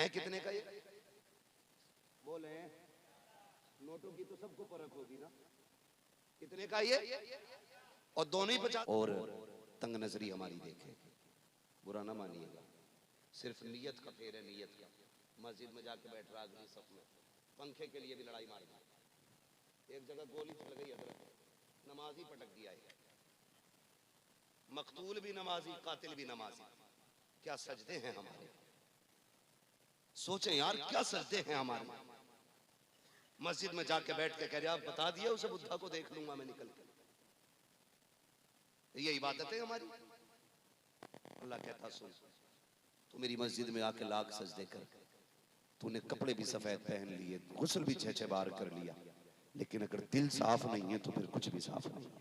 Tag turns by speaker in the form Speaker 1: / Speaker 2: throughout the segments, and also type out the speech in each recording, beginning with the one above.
Speaker 1: है कितने का ये? बोले नोटों की तो सबको परख होगी ना, कितने का ये? और दोनों ही 50। और तंग नजरी हमारी देखे, बुरा ना मानिएगा, सिर्फ नीयत का फेर है, नीयत का। मस्जिद में जाके बैठ रहा आदमी सब में, पंखे के लिए भी लड़ाई मार दी, एक जगह गोली चल गई, नमाजी पटक दिया है, मकतूल भी नमाजी, कातिल भी नमाजी। क्या सजदे हैं हमारे, सोचें यार क्या सजदे हैं हमारे। मस्जिद में जाके बैठ के कह रहे आप बता दिया उसे बुद्धा को देख लूंगा मैं निकल के, ये इबादत है हमारी। अल्लाह कहता सुन, तू मेरी मस्जिद में आके लाख सजदे कर, तूने कपड़े भी सफेद पहन लिए, गुस्ल भी 6-6 बार कर लिया, लेकिन अगर दिल साफ नहीं है तो फिर कुछ भी साफ नहीं है।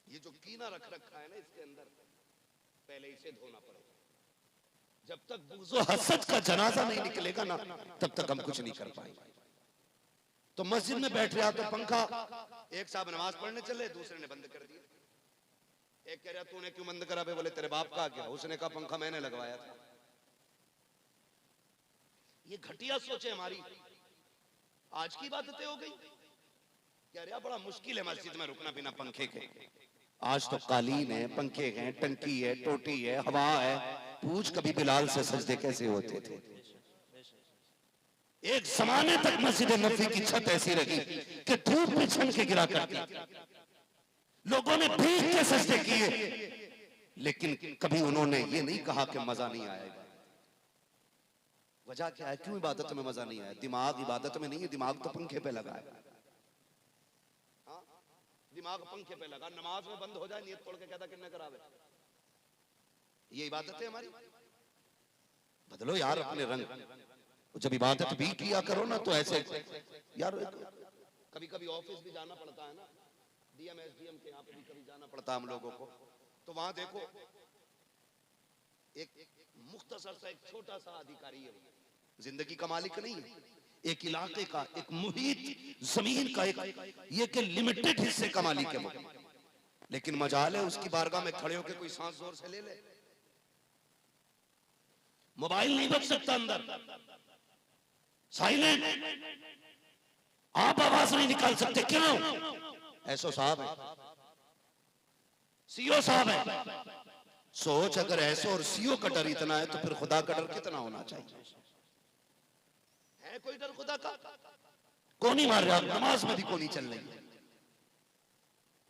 Speaker 1: ये जो कीना रख रखा है ना इसके अंदर, पहले इसे धोना पड़ेगा। जब तक बुग़्ज़ और हसद का जनाजा नहीं निकलेगा ना, तब तक हम कुछ नहीं कर पाएंगे। तो मस्जिद में बैठ रहा तो पंखा, एक साहब नमाज पढ़ने चले, दूसरे ने बंद कर दिया। एक कह रहा तूने क्यों बंद करा? बोले तेरे बाप का क्या? उसने कहा पंखा मैंने लगवाया था। ये घटिया सोचे हमारी, आज की बातें हो गई। कह रहा बड़ा मुश्किल है मस्जिद में रुकना बिना पंखे के। आज तो कालीन है, पंखे हैं, टंकी है, टोटी है, हवा है। पूछ कभी बिलाल से सजदे कैसे होते थे। एक जमाने तक मस्जिद नबवी की छत ऐसी रही कि धूप में छन के गिरा करती, लोगों ने भीग के सजदे किए, लेकिन कभी उन्होंने ये नहीं कहा कि मजा नहीं आएगा। वजह क्या है? क्यों इबादत में मजा नहीं आया? दिमाग इबादत में नहीं है, दिमाग तो पंखे पे लगा है। दिमाग पंखे पे लगा, नमाज में बंद हो जाए, नियत तोड़ के कहता किन्ने करावे। ये इबादत है हमारी? बदलो यार अपने रंग। जब इबादत भी किया करो ना तो ऐसे यार, कभी कभी ऑफिस भी जाना पड़ता है ना, डीएम एसडीएम के यहाँ पे भी कभी जाना पड़ता है हम लोगों को, तो वहां देखो एक मुख्तसर सा एक छोटा सा अधिकारी है, जिंदगी का मालिक नहीं है, एक इलाके का, एक मुहित जमीन का, एक ये के लिमिटेड हिस्से का मालिक है वो। लेकिन मजाल है उसकी बारगाह में खड़े होकर कोई सांस जोर से ले ले, मोबाइल नहीं बच सकता अंदर, साइलेंट, आप आवाज नहीं निकाल सकते। क्यों? एसओ साहब है, सीओ साहब है। सोच अगर एसओ और सीओ का डर इतना है तो फिर खुदा का डर कितना होना चाहिए? है कोई डर खुदा का? कौन नहीं मार रहा, नमाज में भी कौन नहीं चल रही है।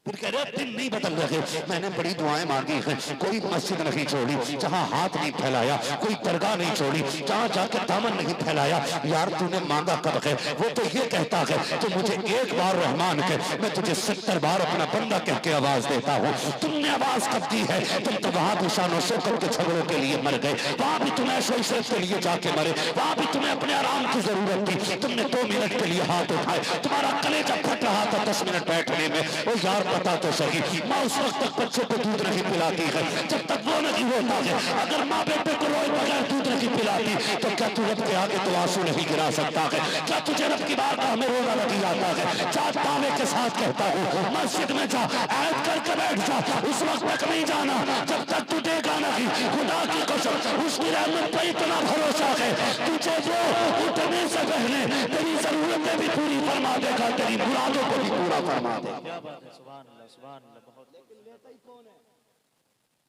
Speaker 1: फिर कह रहे दिन नहीं बदल रहे, मैंने बड़ी दुआएं मांगी हैं, कोई मस्जिद नहीं छोड़ी जहां हाथ नहीं फैलाया, कोई दरगाह नहीं छोड़ी जहां जाकर दामन नहीं फैलाया। यार तूने मांगा कब है? वो तो ये कहता है तो मुझे एक बार रहमान के, मैं तुझे 70 बार अपना बंदा कह के आवाज देता हूँ। तुमने आवाज कब दी है? तुम तो वहां भी शान शौकत के झगड़ों के लिए मर गए, वहां भी तुम्हें शोशत के लिए जाके मरे, वहां भी तुम्हें अपने आराम की जरूरत थी, तुमने 2 मिनट के लिए हाथ उठाए, तुम्हारा कलेजा फट रहा था 10 मिनट बैठने में। ओ यार बता तो सही, माँ उस वक्त तक बच्चे को दूध नहीं पिलाती है जब तक वो नहीं रोता है। अगर माँ बेटे को रोए बगैर दूध नहीं पिलाती तो क्या तू रब के आगे तो आंसू नहीं गिरा सकता है? क्या तुझे रब की बारगाह में रोना नहीं आता है? जा दावे के साथ कहता हूँ, मस्जिद में जा, ऐद करके बैठ जा, उस वक्त तक नहीं जाना जब तक तू देगा नहीं। खुदा की कसम उसकी रहमत पर इतना भरोसा है, तुझे वो उठने से पहले तेरी जरूरतें भी पूरी फरमा देगा, तेरी मुरादों को भी पूरा फरमा देगा। बहुत। लेकिन लेता ही कौन है?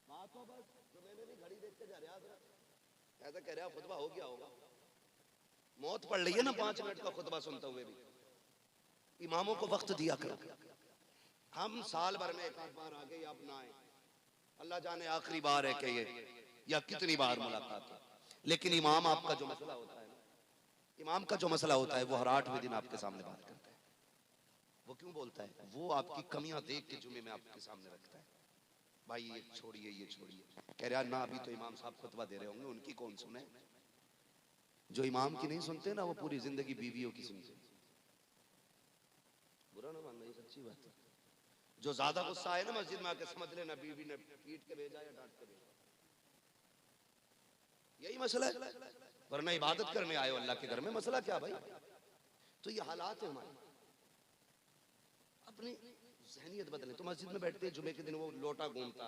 Speaker 1: बात तो बस जो मैंने भी घड़ी देख के जा रहा था, ऐसा कह रहा खुतबा हो गया होगा, मौत पड़ रही है ना 5 मिनट का खुतबा सुनते हुए भी। इमामों को वक्त दिया करो। हम साल भर में एक बार आगे या अपना आए, अल्लाह जाने आखिरी बार है कि ये या कितनी बार मुलाकात है। लेकिन इमाम आपका जो मसला होता है, इमाम का जो मसला होता है वो हर 8वें दिन आपके सामने बात करता है। वो क्यों बोलता है? वो आपकी कमियां देख के जुमे में आपके सामने रखता है, भाई ये छोड़िए ये छोड़िए। कह रहा ना अभी तो इमाम साहब खुतबा दे रहे होंगे, उनकी कौन सुने? जो इमाम की नहीं सुनते ना वो पूरी जिंदगी बीवियों की सुनते। बुरा ना मानना, ये सच्ची बात है। जो ज्यादा गुस्सा आए ना मस्जिद में आके समझ लेना बीवी ने पीट के भेजा या डांट के भेजा, यही मसला है। वरना इबादत करने आए हो अल्लाह के घर में, मसला क्या भाई? तो ये हालात है हमारे। अपनी ज़हनियत बदले। तो मस्जिद में बैठते जुमे के दिन वो लोटा घूमता,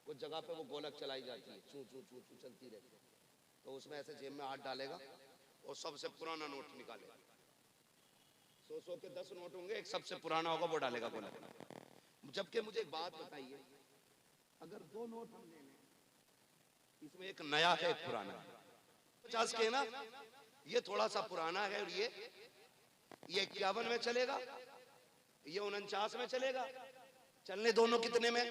Speaker 1: कुछ जगह पे वो गोलक चलाई जाती है, चू चू चू चू चलती रहती है, तो उसमें ऐसे जेब में हाथ डालेगा और सबसे पुराना नोट निकालेगा। 100 के 10 नोट होंगे, एक सबसे पुराना होगा वो डालेगा गोला। जबकि मुझे एक बात बताइए, अगर 2 नोट हम ले लें, इसमें एक नया है एक पुराना है, 50 के ना, ये थोड़ा सा पुराना है और ये 51 में चलेगा, ये 49 में चलेगा, चलने दोनों कितने में,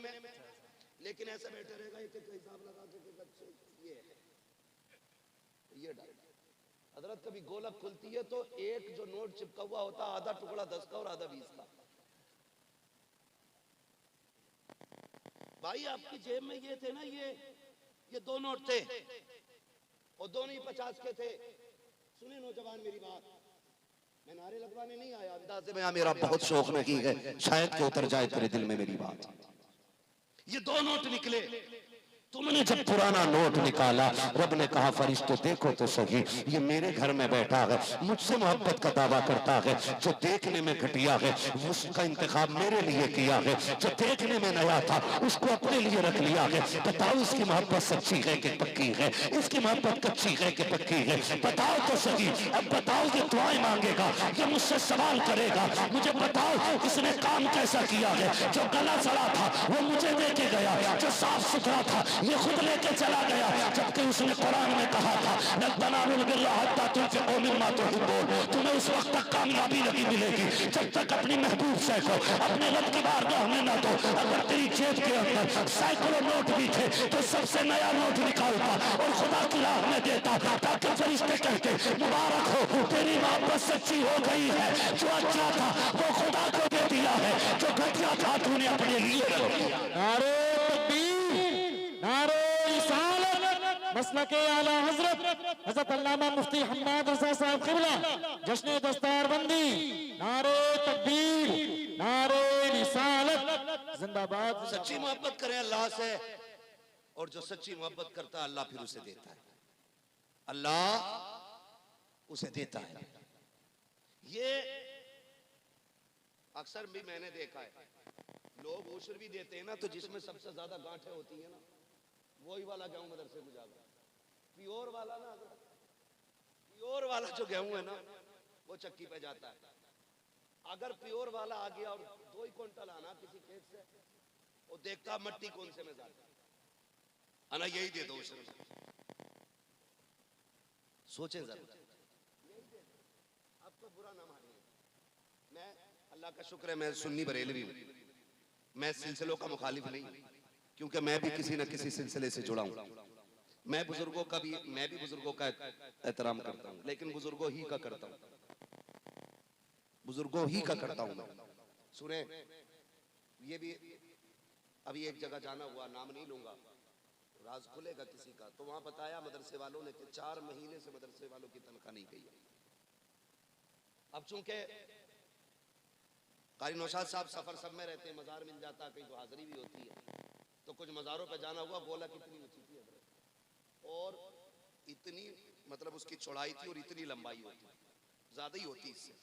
Speaker 1: लेकिन ऐसा बैठे रहेगा एक एक हिसाब लगा के ये डाल। हजरत कभी गोलक खुलती है तो एक जो नोट चिपका हुआ होता, आधा टुकड़ा 10 का और आधा 20 का। भाई आपकी जेब में ये थे ना, ये 2 नोट थे और दोनों ही 50 के थे। सुने नौजवान मेरी बात, मैं नारे लगवाने नहीं आया, अंदाज़े में मेरा बहुत शौक नहीं है, शायद कि उतर जाए तेरे दिल में मेरी बात। ये 2 नोट निकले, तुमने जब पुराना नोट निकाला, रब ने कहा फरिश्तों देखो तो सही, ये मेरे घर में बैठा है, मुझसे मोहब्बत का दावा करता है, जो देखने में घटिया है उसका इंतखाब मेरे लिए किया है, जो देखने में नया था उसको अपने लिए रख लिया है। बताओ इसकी मोहब्बत सच्ची है कि पक्की है, इसकी मोहब्बत कच्ची है कि पक्की है, बताओ तो सही। अब बताओ कि दुआएं मांगेगा, ये मुझसे सवाल करेगा, मुझे बताओ इसने काम कैसा किया है। जो गला सड़ा था वो मुझे दे के गया, जो साफ सुथरा था ये खुद लेके चला गया, जबकि उसने कुरान में कहा था लन तनालुल बिर्रा हत्ता तुनफिकू मिम्मा तुहिब्बून, तुम्हें उस वक्त तक कामयाबी नहीं मिलेगी जब तक अपनी महबूब से को अपने रब की बारगाह में ना दो। अगर तेरी जेब के अंदर सैकड़ों नोट भी थे तो सबसे नया नोट निकालता और खुदा की राह में देता, ताकि फरिश्ते कहते मुबारक हो तेरी मोहब्बत सच्ची हो गई है, जो अच्छा था वो खुदा को दे दिया है, जो घटिया था तूने अपने लिए रख लिया।
Speaker 2: नारे मसलके आला हजरत अल्लामा मुफ्ती हम्माद रज़ा साहब क़िबला जश्न दस्तारबंदी, नारे तकबीर, नारे रिसालत जिंदाबाद।
Speaker 1: सच्ची मोहब्बत करें अल्लाह से, और जो सच्ची मोहब्बत करता है अल्लाह फिर उसे देता है, अल्लाह उसे देता है। ये अक्सर भी मैंने देखा है, लोग उशर भी देते हैं ना, तो जिसमें सबसे ज्यादा गांठें होती है ना, वही वाला गेहूं मदरसे में जाकर प्योर वाला ना, प्योर वाला जो गेहूं है ना वो चक्की पे जाता है। अगर प्योर वाला आ गया और 2 क्विंटल आना किसी खेत से, वो देखता मट्टी कौन से में जाता है, यही दे दो उसे, सोचे जरा, अब तो बुरा ना मानिए। मैं अल्लाह का शुक्र है मैं सुन्नी बरेलवी हूं, मैं सिलसिलों का मुखालिफ नहीं, क्योंकि मैं भी किसी न किसी सिलसिले से जुड़ा हूं। मैं भी बुजुर्गों का एहतराम करता हूं, लेकिन बुजुर्गों ही का करता हूं, बुजुर्गों ही का करता हूं मैं। सुने, ये भी अभी एक जगह जाना हुआ, नाम नहीं लूंगा, राज खुलेगा किसी का, तो वहां बताया मदरसे वालों ने कि 4 महीने से मदरसे वालों की तनख्वाह नहीं गई है। अब चूंकि कारी नौशाद साहब सफर सब में रहते हैं, मजार मिल जाता, कहीं तो हाजिरी भी होती है, तो कुछ मजारों पे जाना हुआ, गोला कितनी ऊंची थी और इतनी मतलब उसकी चौड़ाई थी और इतनी लंबाई होती, ज्यादा ही होती इससे,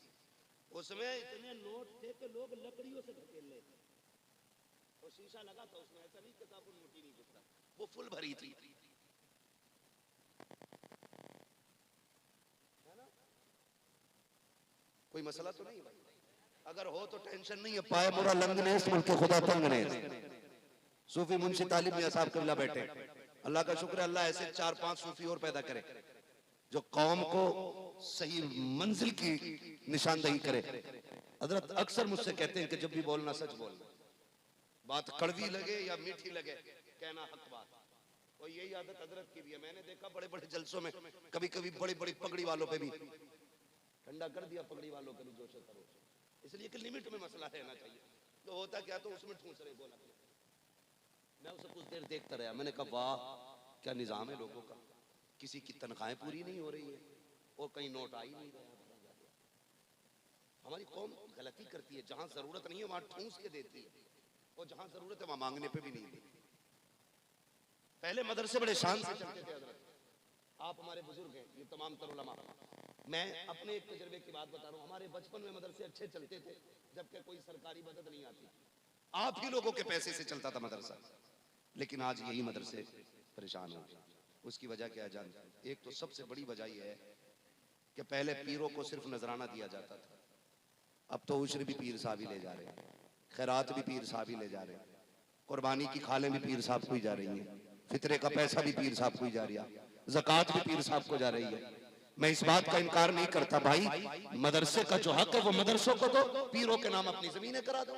Speaker 1: उसमें इतने नोट थे कि लोग लकड़ियों से धकेल लेते, और शीशा लगा था उसमें, ऐसा नहीं कि काफुल मोटी नहीं घुसता, वो फुल भरी थी, है ना? कोई मसला तो नहीं भाई, अगर हो तो टेंशन नहीं है। पाए मुरा लंगने मुल्क खुदा तंगने, सूफी मुंशी तालिब मियां साहब क़िबला बैठे, अल्लाह का शुक्र है, अल्लाह ऐसे 4-5 सूफी और पैदा करे जो कौम को सही मंजिल की निशानदही करे। हजरत अक्सर मुझसे कहते हैं कि जब भी बोलना सच बोलना, बात कड़वी लगे या मीठी लगे कहना हक बात, और यही आदत हजरत की भी है। मैंने देखा बड़े बड़े जलसों में कभी कभी बड़ी बड़ी पगड़ी वालों पे भी ठंडा कर दिया, पगड़ी वालों के भी जोश करो, इसलिए कि लिमिट में मसला रहना चाहिए। तो होता क्या, तो उसमें ठूस रहे बोला। मैं उसे कुछ देर देखता रहा, मैंने कहा वाह क्या निजाम है लोगों का, किसी की तनख्वाहें पूरी नहीं हो रही है और कहीं नोट आ ही नहीं रहा। हमारी कौम गलती करती है, जहां जरूरत नहीं है वहां ठूस के देती है, और जहां जरूरत है वहां मांगने पे भी नहीं देती। पहले मदरसे बड़े शान से चलते थे हजरत, आप हमारे बुजुर्ग हैं, ये तमाम तर उलमा, मैं अपने एक तजर्बे की बात बता रहा हूँ। हमारे बचपन में मदरसे अच्छे चलते थे, जबकि कोई सरकारी मदद नहीं आती, आप ही लोगों के पैसे से चलता था मदरसा, लेकिन आज यही मदरसे परेशान हो गए। उसकी वजह क्या है जानते हैं? एक तो सबसे बड़ी वजह यह है कि पहले पीरों को सिर्फ नजराना दिया जाता था, अब तो उश्र भी पीर साहब ही ले जा रहे हैं, खैरात भी पीर साहब ही ले जा रहे हैं, कुर्बानी की खालें भी पीर साहब को ही जा रही हैं, फितरे का पैसा भी पीर साहब को ही जा रहा, ज़कात भी पीर साहब को जा रही है। मैं इस बात का इनकार नहीं करता भाई, मदरसे का जो हक है वो मदरसों को दो, पीरों के नाम अपनी जमीनें करा दो।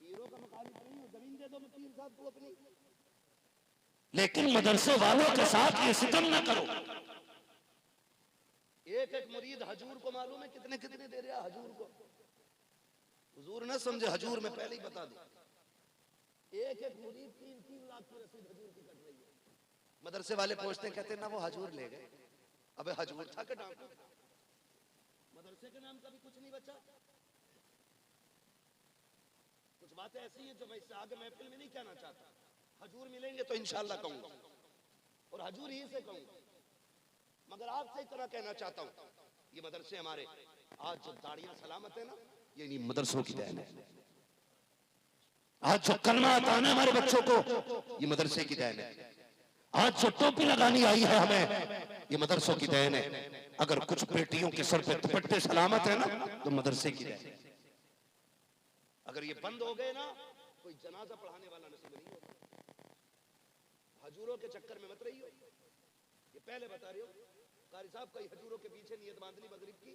Speaker 1: पीरों का मुकाबला नहीं, जमीन दे दो पीर साहब को अपनी, लेकिन मदरसे वालों के साथ ये सितम ना करो। एक एक मुरीद हजूर को मालूम है कितने कितने दे रहा हजूर को, हुजूर ना समझे, हजूर में पहले ही बता दूं, एक एक मुरीद 3-3 लाख की रसीद हजूर की कट रही है। मदरसे वाले पूछते हैं, कहते हैं ना वो हजूर ले गए। अबे हजूर था कि डाकू था? मदरसे के नाम का भी कुछ नहीं बचा। कुछ बातें ऐसी हैं जो मैं इससे आगे महफिल में नहीं कहना चाहता, हजूर मिलेंगे तो इंशाअल्लाह कहूंगा और हजूर ही से कहूंगा, मगर आपसे इतना कहना चाहता हूं, ये मदरसे हमारे आज जो दाढ़ियां सलामत है ना, ये नहीं मदरसों की देन है। आज जो कलमा आता है हमारे बच्चों को, ये मदरसे की देन है। आज जो टोपी लगानी आई है हमें, ये मदरसों की देन है। अगर कुछ बेटियों के सर पे दुपट्टे सलामत है ना, तो मदरसे की देन है। अगर ये बंद हो गए ना, कोई जनाजा पढ़ाने वाला नसीब नहीं होगा। हजूरों के चक्कर में मत रहियो, ये पहले बता रही हो। कारी साहब कई हजूरों के पीछे नियत बांध ली मगरिब की,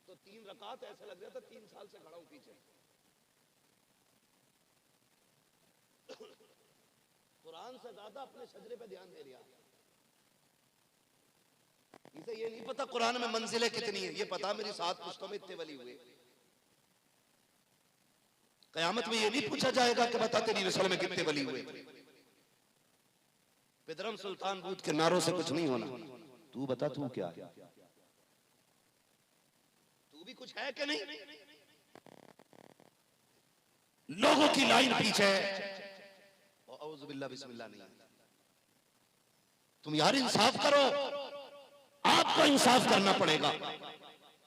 Speaker 1: तो 3 रकात ऐसा लग रहा था 3 साल से खड़ा हूं पीछे। कुरान से ज्यादा अपने सजरे पे ध्यान दे रहा। इसे ये नहीं पता कुरान में मंजिलें कितनी है, ये पता मेरी 7 पुश्तों में इतने वली हुए। कयामत में ये नहीं पूछा जाएगा कि बता तेरी रसूल में कितने वली हुए। पिदरम सुल्तान बूथ के नारों से कुछ नहीं होना। तू बता तू क्या है, तू भी कुछ है कि नहीं? लोगों की लाइन पीछे औज़ुबिल्लाह बिस्मिल्लाह नहीं। तुम यार इंसाफ करो, आपको इंसाफ करना पड़ेगा।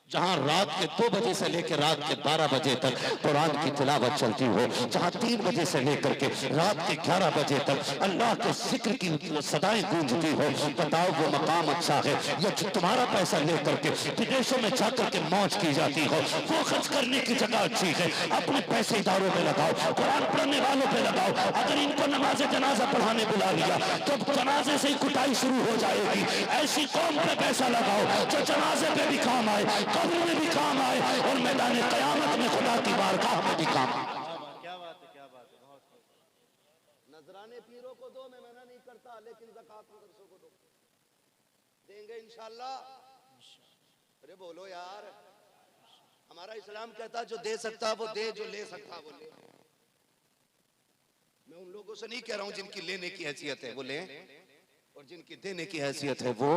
Speaker 1: जहां रात के 2 बजे से लेकर रात के 12 बजे तक कुरान की तिलावत चलती हो, जहां 3 बजे से लेकर के रात के 11 बजे तक अल्लाह के जिक्र की सदाएं गूंजती हो, बताओ वो मकाम अच्छा है या जो तुम्हारा पैसा लेकर के विदेशों में जाकर के मौज की जाती हो, वो खर्च करने की जगह अच्छी है। अपने पैसे इदारों में लगाओ, कुरान पढ़ने वालों पे लगाओ। अगर इनको नमाज जनाजा पढ़ाने बुला लिया तो जनाजे से ही कुटाई शुरू हो जाएगी। ऐसी कौम पे पैसा लगाओ जो जनाजे पे भी काम आए, कब्र में भी काम आए और मैदान क़यामत में खुदा की बारगाह में भी काम आए।
Speaker 3: क्या बात है, क्या बात है, बहुत
Speaker 1: नजराने पीरों को दो, मैं मना नहीं करता, लेकिन ज़कात मदरसों को दो, देंगे इंशाअल्लाह। अरे बोलो यार, हमारा इस्लाम कहता जो दे सकता वो दे, जो ले सकता वो ले। मैं उन लोगों से नहीं कह रहा हूं जिनकी लेने की हैसियत है वो लें, और जिनकी देने की हैसियत है वो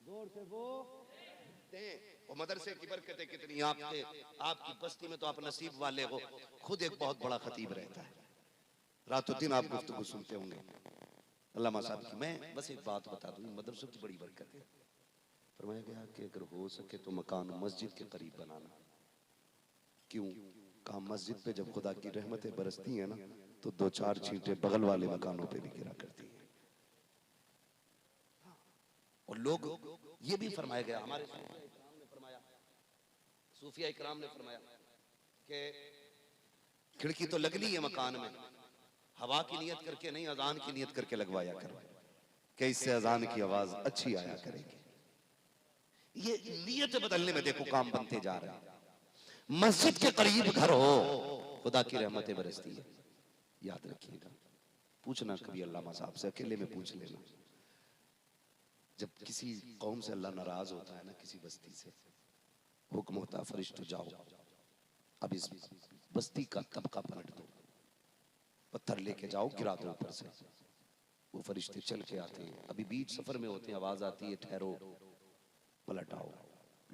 Speaker 1: जोर से वो दें। और मदरसे की बरकतें कितनी आपके, आपकी बस्ती में तो आप नसीब वाले हो। खुद एक बहुत बड़ा खतीब रहता है, रातों दिन आप गुफ्तगू सुनते होंगे अल्लामा साहब की। मैं बस एक बात बता दूं, मदरसों की बड़ी बरकत है। फरमाया गया कि अगर हो सके तो मकान मस्जिद के करीब बनाना। क्यों? कहा मस्जिद पे जब खुदा की रहमतें बरसती हैं ना, तो 2-4 छींटे बगल वाले मकानों पे भी गिरा करती हैं। और लोग ये भी फरमाया गया, हमारे सूफिया इकराम ने फरमाया कि खिड़की तो लगनी है मकान में, हवा की नियत करके नहीं, अजान की नियत करके लगवाया करो कि इससे अजान की आवाज अच्छी आया करेगी। ये नियत बदलने में देखो काम बनते जा रहे हैं। मस्जिद के करीब घर हो, खुदा की रहमतें बरसती है। याद रखिएगा, पूछना कभी अल्लामा साहब से, अकेले में पूछ लेना। जब किसी कौम से अल्लाह नाराज होता है ना, किसी बस्ती से, हुक्म होता है फरिश्तों जाओ अब इस बस्ती का तबका पलट दो, पत्थर लेके जाओ गिरा दो ऊपर से। वो फरिश्ते चल के आते हैं, अभी बीच सफर में होते हैं, आवाज आती है ठहरो, पलट आओ।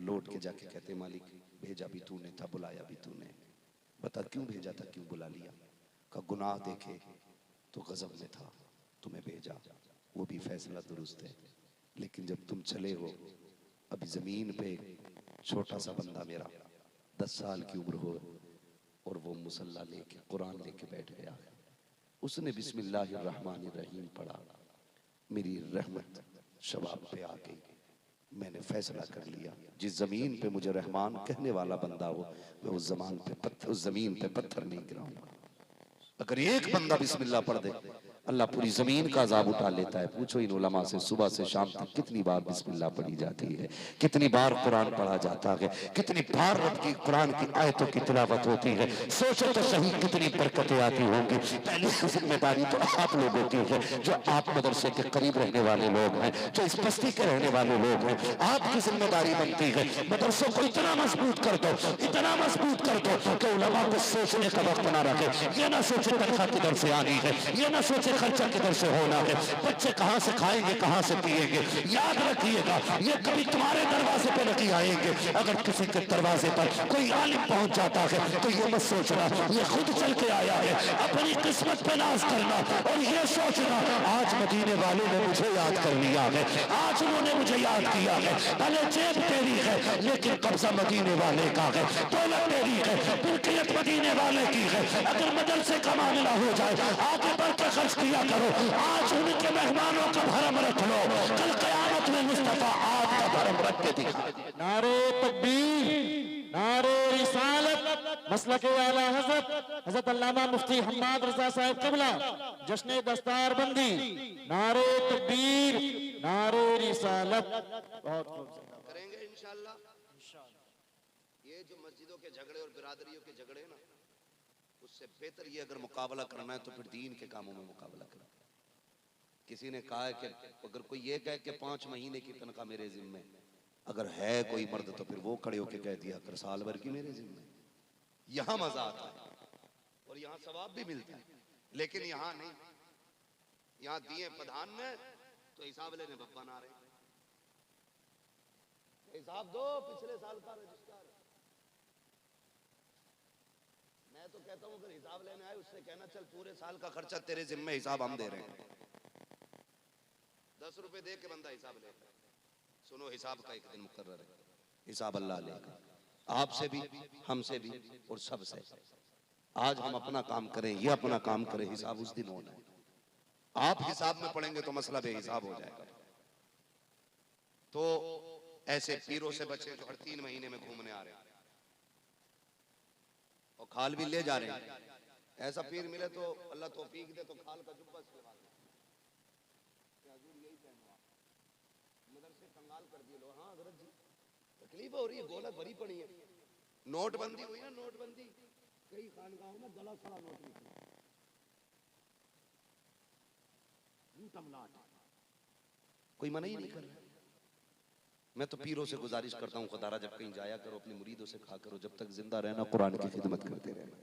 Speaker 1: लौट के जाके कहते मालिक भेजा भी तूने था, बुलाया भी तूने, बता क्यों भेजा था, क्यों बुला लिया? का गुनाह देखे तो गजब में था, तुम्हें भेजा, वो भी फैसला दुरुस्त है। लेकिन जब तुम चले हो, अभी जमीन पे छोटा सा बंदा मेरा 10 साल की उम्र हो, और वो मुसल्ला लेके कुरान लेके बैठ गया। उसने बिस्मिल्लाहिर्रहमानिर्रहीम पढ़ा, मेरी रहमत शबाब पे आ गई। मैंने फैसला कर लिया, जिस जमीन पे मुझे रहमान कहने वाला बंदा हो, मैं उस जमीन पे पत्थर नहीं गिराऊंगा। अगर एक बंदा बिस्मिल्लाह पढ़ दे, अल्लाह पूरी जमीन का अजाब उठा लेता है। पूछो इन उलमा से, सुबह से शाम तक कितनी बार बिस्मिल्लाह पढ़ी जाती है, कितनी बार कुरान पढ़ा जाता है, कितनी बार रब की कुरान की आयतों की तिलावत होती है। सोचो तो सही कितनी बरकतें आती होंगी। पहली जिम्मेदारी तो आप लोगों की है, जो आप मदरसे के करीब रहने वाले लोग हैं, जो इस बस्ती के रहने वाले लोग हैं, आपकी जिम्मेदारी बनती है मदरसों को इतना मजबूत कर दो, इतना मजबूत कर दो कि उलमा को सोचने का वक्त ना रखे। ये ना सोचे तनख्वाह किधर से आनी है, ये ना सोचे खर्चा किधर से होना है, बच्चे कहां से खाएंगे, कहां से पिएंगे। याद रखिएगा, ये कभी तुम्हारे दरवाजे पे नहीं आएंगे। अगर किसी के दरवाजे पर कोई आलिम पहुंच जाता है तो ये मत सोचना ये खुद चल के आया है। अपनी किस्मत पे नाज करना और ये सोचना आज मदीने वालों ने मुझे याद कर लिया है, आज उन्होंने मुझे याद किया है। भले जेब तेरी है लेकिन कब्जा मदीने वाले का है, दौलत तेरी है बिल्कियत मदीने वाले की है। अगर मदरसे का मामला हो जाए, आगे बढ़ के खर्च किया करो। आज उनके मेहमानों का भरम रख लो, कल क़यामत में मुस्तफा आपका भरम रख के दिखा।
Speaker 2: नारे तकबीर, नारे रिसालत, मसलक आला हज़रत अल्लामा मुफ्ती हम्माद रज़ा साहब क़िबला, जश्न दस्तारबंदी। नारे तकबीर, नारे रिसालत। बहुत
Speaker 1: करेंगे इंशाअल्लाह। ये जो मस्जिदों के झगड़े और बिरादरियों के झगड़े ना, उससे बेहतर ये अगर मुकाबला करना है तो फिर दीन के कामों में मुकाबला करें। किसी ने कहा है कि अगर कोई ये कहे कि 5 महीने की तनख्वाह मेरे जिम्मे, अगर है कोई मर्द तो फिर वो खड़े होके कह दिया कर साल भर की मेरे जिम्मे। यहाँ मजा आता है और यहाँ सवाब भी मिलता है, लेकिन यहाँ नहीं। यहाँ दिए प्रधान ने तो हिसाब लेने बब्बा ना रहे। हिसाब दो पिछले साल का रजिस्टर। मैं तो कहता हूं अगर हिसाब लेने आए उससे कहना चल पूरे साल का खर्चा तेरे जिम्मे, हिसाब हम दे रहे हैं। 10 रुपए दे के बंदा हिसाब लेता है। सुनो, हिसाब का एक दिन मुकर्रर है, हिसाब अल्लाह लेगा, आपसे भी, हमसे भी और सबसे। आज हम अपना काम करें, ये अपना काम करें, हिसाब उस दिन होना है। आप हिसाब में पढ़ेंगे तो मसला बेहिसाब हो जाएगा। तो ऐसे पीरों से बचे जो हर 3 महीने में घूमने आ रहे हैं और खाल भी ले जा रहे हैं। ऐसा पीर मिले तो अल्लाह तौफीक दे तो खाल का जुब्बा सिलवा दे। यही कहना मदरसे कंगाल कर दिए लोग। हाँ हजरत जी, तकलीफ हो रही है, गोलक भरी पड़ी है। नोटबंदी हुई ना, नोटबंदी, कई खानगाहों में गला सड़ा नोट निकला, कोई मना ही नहीं कर रहा। मैं तो पीरों से गुजारिश करता हूँ, खुदारा जब कहीं जाया करो अपने मुरीदों से खा करो, जब तक जिंदा रहना कुरान की खिदमत करते रहना।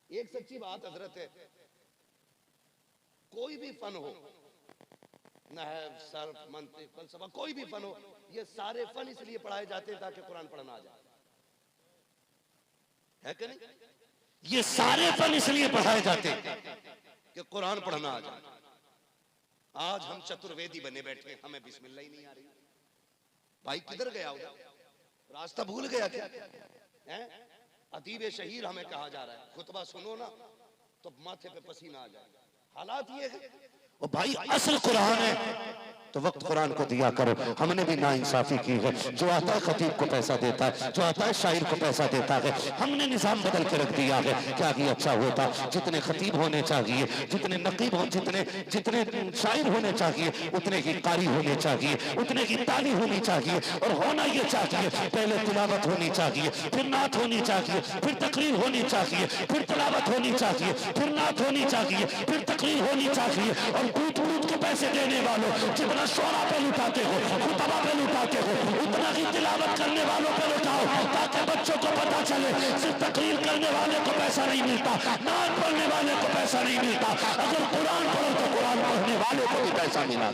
Speaker 1: एक सच्ची बात हजरत है, कोई भी फन हो, नहव, सर्फ, मंतिक, फलसफा, कोई भी फन हो, ये सारे फन इसलिए पढ़ाए जाते हैं ताकि कुरान पढ़ना आ जाए, है कि नहीं? ये सारे फन इसलिए पढ़ाए जाते हैं कि कुरान पढ़ना आ जाए। आज हम चतुर्वेदी बने बैठे, हमें बिस्मिल्लाह ही नहीं आ रही। भाई किधर गया हो, रास्ता भूल गया क्या? हैं? अदीब शहीर हमें कहा जा रहा है, खुतबा सुनो ना तो माथे पे पसीना आ जाए। हालात ये है। और भाई असल कुरान है तो वक्त कुरान को दिया करो। हमने भी नाइंसाफी की है, जो आता है खतीब को पैसा देता है, जो आता है शायर को पैसा देता है। हमने निजाम बदल के रख दिया है। क्या कि अच्छा होता, जितने खतीब होने चाहिए, जितने नकीब हो, जितने शायर होने चाहिए, उतने की कारी होने चाहिए, उतने की ताली होनी चाहिए। और होना ये चाहिए, पहले तिलावत होनी चाहिए, फिर नात होनी चाहिए, फिर तकरीर होनी चाहिए, फिर तिलावत होनी चाहिए, फिर नात होनी चाहिए, फिर तकरीर होनी चाहिए। और कूट के पैसे देने वालों, जितना शोरा पे लुटाते हो, खुतबा पे लुटाते हो, उतना ही तिलावत करने वालों पे लुटाओ, ताकि बच्चों को पता चले सिर्फ तकरीर करने वाले को पैसा नहीं मिलता, नात पढ़ने वाले को पैसा नहीं मिलता। अगर कुरान पढ़ो तो कुरान पढ़ने वाले को भी पैसा मिला।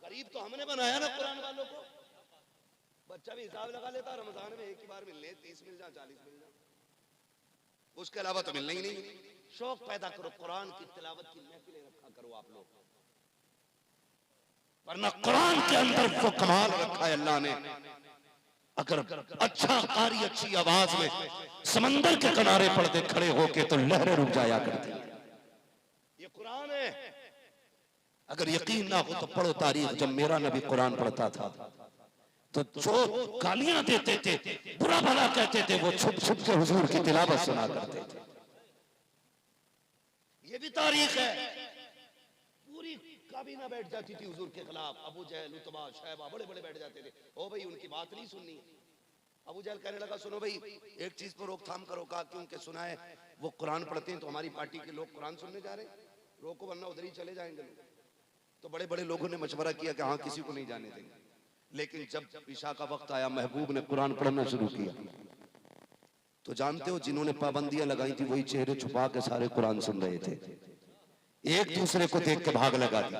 Speaker 1: गरीब तो हमने बनाया ना कुरान वालों को। बच्चा भी हिसाब लगा लेता, रमजान में एक ही बार मिलने 30 मिल जाए, 40 मिल जाए, उसके अलावा तो मिलना ही नहीं। शौक पैदा करो, कुरान की तिलावत की महफिलें रखा करो आप लोग, वरना कुरान के अंदर वो कमाल रखा है अल्लाह ने। अगर अच्छा कारी अच्छी आवाज में समंदर के किनारे पढ़ते खड़े होके तो लहरें रुक जाया करती। ये कुरान है। अगर यकीन ना हो तो पढ़ो तारीख। जब मेरा नबी कुरान पढ़ता था तो जो गालियां देते थे, बुरा भला कहते थे, वो छुप छुप के हुजूर की तिलावत सुना करते थे। ये भी तारीख है। पूरी काबीना बैठ जाती थी हुजूर के खिलाफ। अबू जहल, उतबा, शैबा बड़े बड़े बैठ जाते थे। ओ भाई उनकी बात नहीं सुननी। अबू जहल कहने लगा सुनो भाई एक चीज पर रोकथाम करो। कहा क्योंकि सुना है वो कुरान पढ़ते हैं तो हमारी पार्टी के लोग कुरान सुनने जा रहे हैं, रोको वरना उधर ही चले जाएंगे लोग। तो बड़े बड़े लोगों ने मशवरा किया कि हाँ किसी को नहीं जाने देंगे। लेकिन जब ईशा का वक्त आया महबूब ने कुरान पढ़ना शुरू किया तो जानते हो जिन्होंने पाबंदियां लगाई थी वही चेहरे छुपा के सारे कुरान सुन रहे थे। एक दूसरे को देख के भाग लगा दी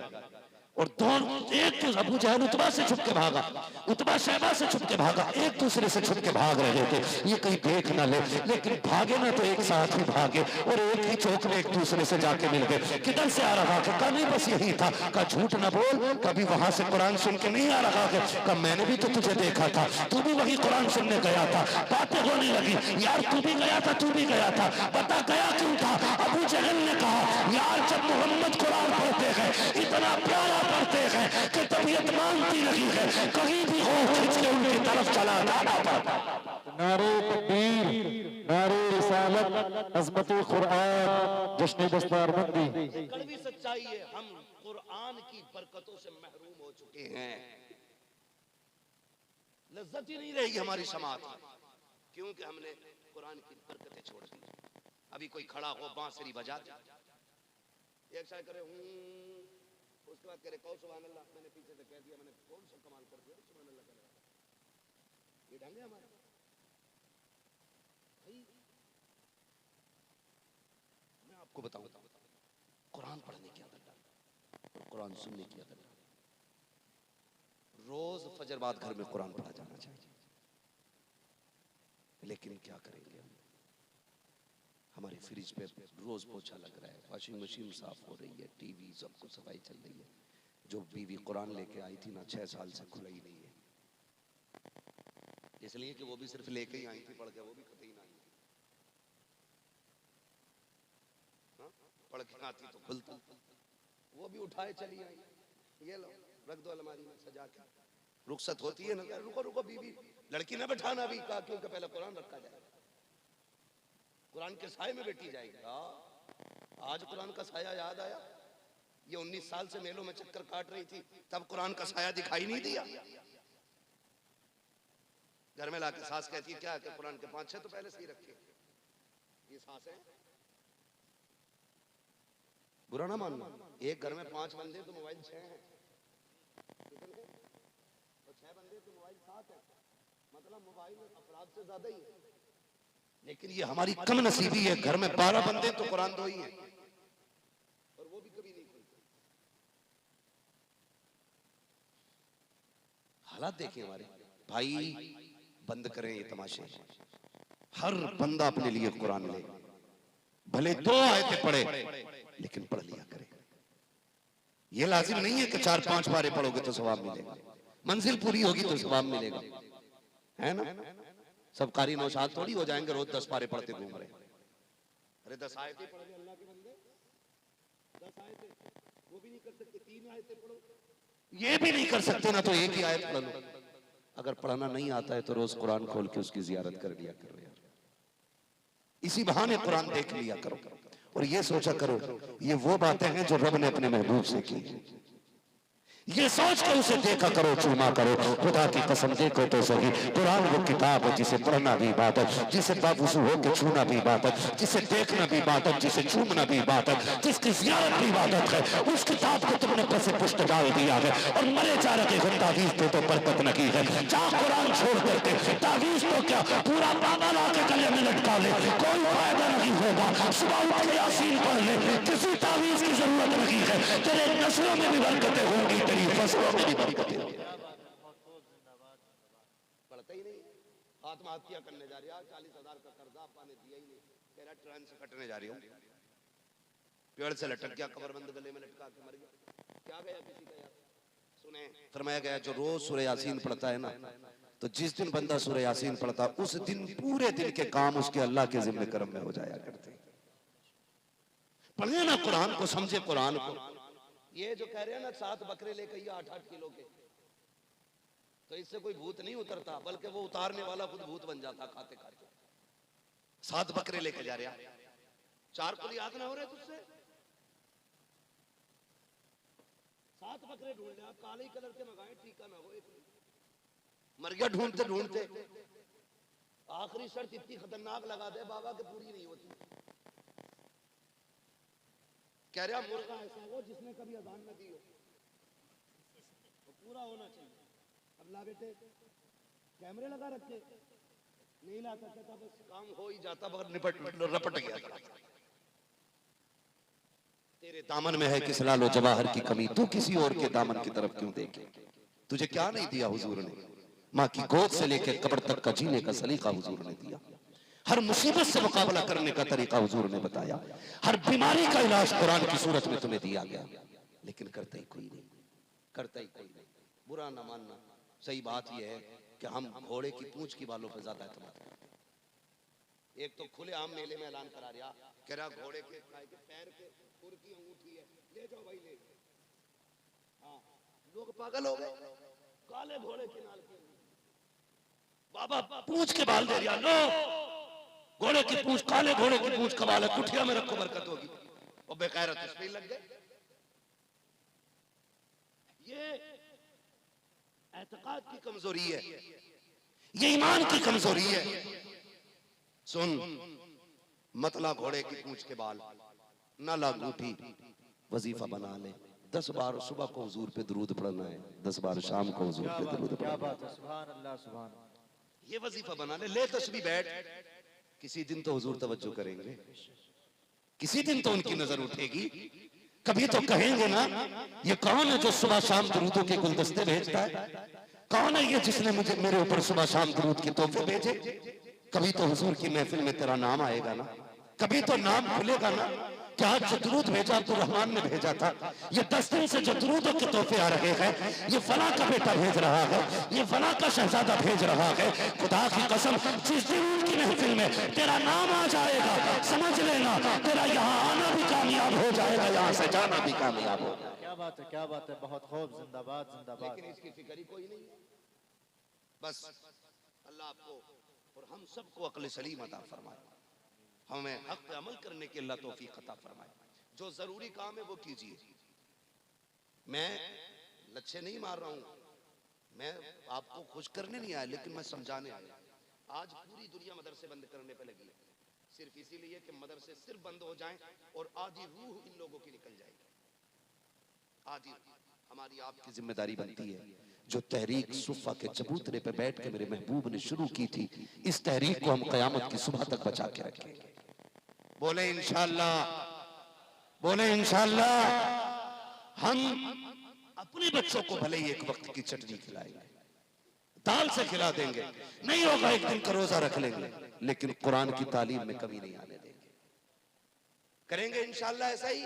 Speaker 1: और दोनों एक अबू जहल उतबा से छुप के भागा, उतबा शैबा से छुप के भागा, एक दूसरे से छुप के भाग रहे थे ये कहीं देख ना ले। लेकिन भागे ना तो एक साथ ही भागे और एक ही चौक में एक दूसरे से जाके मिल गए। किधर से आ रहा था? कहा नहीं बस यही था। कहा झूठ ना बोल, कभी वहां से कुरान सुन के नहीं आ रहा है? कहा मैंने भी तो तुझे देखा था, तू भी वही कुरान सुनने गया था। बातें होने लगी, यार तू भी गया था, तू भी गया था, बता गया क्यों था? अबू जहल ने कहा यार जब मोहम्मद कुरान पढ़ते हैं इतना प्यारा पढ़ते हैं कि तबीयत मानती नहीं है, कहीं भी हो खींच के उनकी तरफ चला जाना पड़ता।
Speaker 2: नारे तकबीर, नारे रिसालत, अज़मत कुरान, जश्न दस्तारबंदी।
Speaker 1: कड़वी सच्चाई है, हम कुरान की बरकतों से महरूम हो चुके हैं। लज्जत ही नहीं रहेगी हमारी समाज में क्योंकि हमने कुरान की बरकतें छोड़ दी। अभी कोई खड़ा हो बांसुरी बजा दे, एक शायद करे उसके बाद करे कहो सुभान अल्लाह। मैंने पीछे से कह दिया, मैंने कौन सा कमाल कर दिया सुभान अल्लाह करे। ये ढंग है हमारा भाई। मैं आपको बताऊं कुरान पढ़ने की आदत डाल और कुरान सुनने की आदत डाल। रोज फजर बाद घर में कुरान पढ़ा जाना चाहिए। लेकिन क्या करेंगे हम? हमारी फ्रिज पे रोज पोछा लग रहा है, वॉशिंग मशीन साफ हो रही है, टीवी सब कुछ सफाई चल रही है। जो बीवी कुरान लेके आई थी ना 6 साल से खुला ही नहीं है। इसलिए कि वो भी सिर्फ लेके ही आई थी, पढ़ के वो भी कतई ना आई। हाँ? पढ़ के आती तो खुलता, वो भी उठाए चली आई। ये लो रख दो अलमारी में सजा के। रुखसत होती है ना, रुको रुको बीवी लड़की ना बैठाना अभी। कहा क्योंकि पहले कुरान रखा जाए, कुरान के साए में बैठी जाएगी। आज कुरान का साया याद आया। ये 19 साल से मेलों में चक्कर काट रही थी तब कुरान का साया दिखाई नहीं दिया। घर में लाके सास कहती है क्या कि कुरान के 5-6 तो पहले से ही रखे। ये सास है, बुरा ना मानना। एक घर में 5 बंदे तो मोबाइल 6 हैं, और 6 बंदे तो मोबाइल 7 है। मतलब मोबाइल अपराध से ज्यादा ही है। लेकिन ये हमारी कम नसीबी है, घर में 12 बंदे तो कुरान 2 ही है और वो भी कभी नहीं खुलते। हालात देखिए हमारे भाई। बंद करें ये तमाशे। हर बंदा अपने लिए कुरान ले, भले 2 आयतें पढ़े लेकिन पढ़ लिया करे। ये लाजिम नहीं है कि 4-5 पारे पढ़ोगे तो सवाब मिलेगा, मंजिल पूरी होगी तो सवाब मिलेगा, है ना? सब कारी नौशाद थोड़ी हो जाएंगे रोज 10 पारे पढ़ते घूम रहे। अरे 10 आयतें पढ़ ले अल्लाह के बंदे, 10 आयतें वो भी नहीं कर सकते, 3 आयतें पढ़ो। ये भी नहीं कर सकते ना तो एक ही आयत पढ़ लो। अगर पढ़ना नहीं आता है तो रोज कुरान खोल के उसकी जियारत कर लिया करो यार। इसी बहाने कुरान देख लिया करो और ये सोचा करो ये वो बातें हैं जो रब ने अपने महबूब से की। ये सोच कर उसे देखा करो, चूमा करो। खुदा की कसम देखो तो सही, कुरान वो किताब है जिसे पढ़ना भी इबादत, जिसे बावुज़ू होकर छूना भी इबादत, जिसे देखना भी इबादत, जिसे चूमना भी इबादत, जिसकी ज़ियारत भी इबादत है। उस किताब को तुमने पसे पुष्ट डाल दिया है और मरे जा रहे हो तावीज़ पे तो बरकत लगी है। जहाँ कुरान छोड़ देते तावीज़ तो क्या पूरा बाबा ला के गले में लटका ले, कोई फायदा नहीं होगा। सुबह उठ के यासीन पढ़ ले, किसी तावीज़ की जरूरत नहीं है। तेरे नस्लों में भी बरकतें होंगी, फसलों में भी बरकतें होंगी। पढ़ते ही नहीं, आत्महत्या करने जा रही है, 40,000 का कर्जा आपने दिया ही नहीं, कह रहा ट्रेन से कटने जा रही हूँ, पेड़ से लटक गया, कमरबंद गले में लटका के मर गया। क्या गया किसी का यार? सुने फरमाया गया जो रोज सूरह यासीन पढ़ता है ना तो जिस दिन बंदा सूरह यासीन पढ़ता उस दिन पूरे दिन के काम उसके अल्लाह के जिम्मे करम में हो जाया करते। पढ़े ना कुरान को, समझे कुरान को। ये जो कह रहे हैं ना 7 बकरे लेकर ये 8-8 किलो के, तो इससे कोई भूत नहीं उतरता, बल्कि वो उतारने वाला खुद भूत बन जाता खाते खाते। 7 बकरे लेके जा रहा, 4 को याद ना हो रहे तुझसे। 7 बकरे ढूंढ ले, आप काले कलर के मंगाए, टीका ना हो एक मर गया ढूंढते ढूंढते। आखिरी शर्त इतनी खतरनाक लगा दे बाबा के पूरी नहीं होती। कह रहा मुर्गा ऐसा हो जिसने कभी अजान न दी हो, तो पूरा होना चाहिए। अब ला बेटे, कैमरे लगा रखे, नहीं ला सकता था, बस काम हो ही जाता मगर रपट गया था। तेरे दामन में है किस लालो जवाहर की कमी, तू किसी और के दामन की तरफ क्यों देखे। तुझे क्या नहीं दिया हुजूर ने, माँ की गोद से लेकर कब्र तक का जीने का सलीका हुजूर ने दिया। हर मुसीबत से मुकाबला करने का तरीका हुजूर ने बताया। हर बीमारी का इलाज कुरान की सूरत में तुम्हें दिया गया, लेकिन करता ही कोई नहीं, करता ही कोई नहीं। बुरा ना मानना, सही बात यह है कि हम घोड़े की पूंछ की बालों पर ज्यादा एतमाद करते हैं। एक तो खुलेआम मेले में ऐलान करा रहा, कह रहा घोड़े के पैर के खुर की अंगूठी है, ले जाओ भाई ले जाओ। हाँ, लोग पागल हो गए, काले घोड़े के नाल के बाबा पूंछ के बाल दे रहा, लो घोड़े की पूंछ, काले घोड़े की पूंछ का बाल है, कुठिया में रखो बरकत होगी। और बेगैरत इस पे लग गए। ये एतकाद की कमजोरी है, ये ईमान की कमजोरी है। सुन, मतला घोड़े की पूंछ के बाल, ना ला अंगूठी, वजीफा बना ले। 10 बार सुबह को हुजूर पे दुरूद पढ़ना है, 10 बार शाम को हुजूर पे दुरूद पढ़ना है।
Speaker 3: क्या बात है, सुभान अल्लाह सुभान।
Speaker 1: ये वजीफा बना ले, ले तस्बीह बैठ। किसी दिन तो हुजूर तवज्जो करेंगे, किसी दिन तो उनकी नजर उठेगी। कभी तो कहेंगे ना, ये कौन है जो सुबह शाम दुरूदों के गुलदस्ते भेजता है, कौन है ये जिसने मुझे मेरे ऊपर सुबह शाम दुरूद के तोहफे भेजे। कभी तो हुजूर की महफिल में तेरा नाम आएगा ना, कभी तो नाम खुलेगा ना। क्या जो दुरूद भेजा अब्दुल रहमान ने भेजा था, ये 10 दिन से जो दुरूदों के तोहफे आ रहे हैं, ये फला का बेटा भेज रहा है, ये फला का शहजादा भेज रहा है। खुदा की कसम, जिस दिन उनकी महफिल में तेरा नाम आ जाएगा, समझ लेना तेरा यहाँ आना भी कामयाब हो जाएगा, यहाँ से जाना भी कामयाब हो जाएगा।
Speaker 3: क्या बात है, क्या बात है, बहुत खूब, जिंदाबाद जिंदाबाद।
Speaker 1: लेकिन इसकी फिक्र ही कोई नहीं है। बस अल्लाह आपको और हम सबको अक्ल सलीम अता फरमाए, हमें हक पे अमल करने की अल्लाह तौफीक अता फरमाए। जो जरूरी काम है वो कीजिए। मैं लच्छे नहीं मार रहा हूं, मैं आपको खुश करने नहीं आया, लेकिन मैं समझाने आया। आज पूरी दुनिया मदरसे बंद करने पे लगी है, सिर्फ इसीलिए कि मदरसे सिर्फ बंद हो जाएं और आधी रूह इन लोगों की निकल जाएगी। आधी हमारी आपकी जिम्मेदारी बनती है। जो तहरीक सुफ़ा के चबूतरे पे बैठ के मेरे महबूब ने शुरू की थी, इस तहरीक को हम क़यामत की सुबह तक बचा के रखेंगे। बोले इंशाअल्लाह, बोले इंशाअल्लाह। हम अपने बच्चों को भले ही एक वक्त की चटनी खिलाएंगे, दाल से खिला देंगे, नहीं होगा एक दिन का रोजा रख लेंगे, लेकिन कुरान की तालीम में कमी नहीं आने देंगे। करेंगे इंशाअल्लाह ऐसा ही।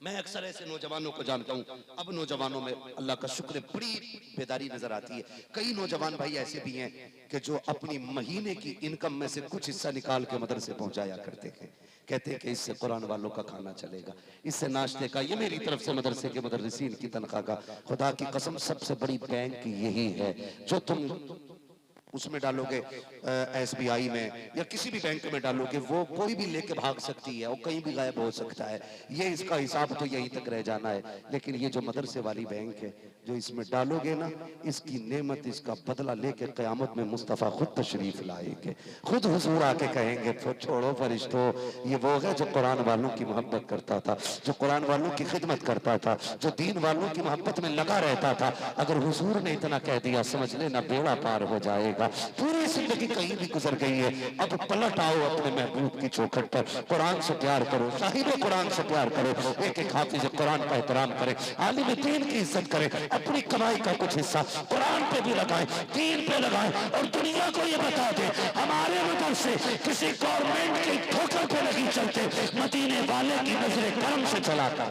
Speaker 1: मैं अक्सर ऐसे नौजवानों को जानता हूं, अब नौजवानों में अल्लाह का शुक्र बड़ी बेदारी नजर आती है। कई नौजवान भाई ऐसे भी हैं कि जो अपनी महीने की इनकम में से कुछ हिस्सा निकाल के मदरसे पहुंचाया करते हैं। कहते हैं कि इससे कुरान वालों का खाना चलेगा, इससे नाश्ते का, ये मेरी तरफ से मदरसे के मदरसीन की तनख्वाह का। खुदा की कसम सबसे बड़ी बैंक यही है जो तुम उसमें डालोगे, SBI में या किसी भी बैंक में डालोगे, वो कोई भी लेके भाग सकती है और कहीं भी गायब हो सकता है। ये इसका हिसाब तो यहीं तक रह जाना है। लेकिन ये जो मदरसे वाली बैंक है, जो इसमें डालोगे ना, इसकी नेमत, इसका बदला लेके क़यामत में मुस्तफ़ा खुद तशरीफ लाएंगे, खुद हुजूर आके कहेंगे छोड़ो फरिश्तों, ये वो है जो कुरान वालों की मोहब्बत करता था, जो कुरान वालों की खिदमत करता था, जो दीन वालों की मोहब्बत में लगा रहता था। अगर हुजूर ने इतना कह दिया, समझ लेना बेड़ा पार हो जाएगा। पूरी जिंदगी कहीं भी गुजर गई है, अब पलट आओ अपने महबूब की चौखट पर। कुरान से प्यार करो, साहिब कुरान से प्यार करो, एक एक हाफिज कुरान का एहतराम करे, आलिम दीन की इज्जत करे, अपनी कमाई का कुछ हिस्सा कुरान पे भी लगाएं, दीन पे लगाएं, और दुनिया को ये बता दे हमारे मदरसे किसी गवर्नमेंट के ठोकर पे नहीं चलते, मदीने वाले की नजरे करम से चलाकर।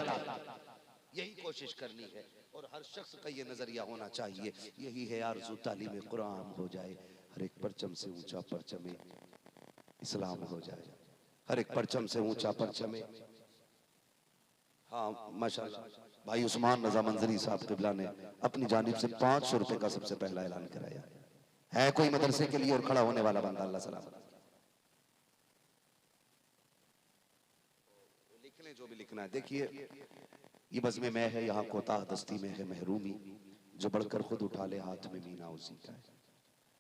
Speaker 1: यही कोशिश करनी है और हर शख्स का ये नजरिया होना चाहिए। यही है आरज़ू तालीम कुरान हो जाए, हर एक परचम से ऊंचा परचम इस्लाम हो जाए, हर एक परचम से ऊंचा परचम। हाँ माशाल्लाह भाई उस्मान रजा मंजरी साहब क़िबला ने अपनी जानिब से 500 रुपए का सबसे पहला ऐलान कराया है। कोई मदरसे के लिए और खड़ा होने वाला बंदा? अल्लाह सलाम। लिख लें जो भी लिखना है। देखिए ये बज़्म में है, यहाँ कोताह दस्ती में है महरूमी, जो बढ़कर खुद उठा ले हाथ में मीना उसी का है।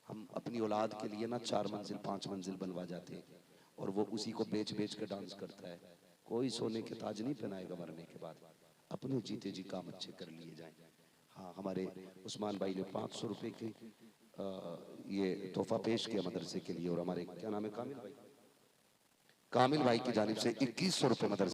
Speaker 1: हम अपनी औलाद के लिए ना 4 मंजिल 5 मंजिल बनवा जाते हैं और वो उसी को बेच बेच के डांस करता है। कोई सोने के ताज नहीं पहनाएगा मरने के बाद, अपने जीते जी काम अच्छे कर लिए जाएं। हाँ हमारे उस्मान भाई ने 500 रुपए की ये तोहफा पेश किया मदरसे के लिए और हमारे क्या नाम है कामिल भाई की जानिब से 2100 रुपए मदरसे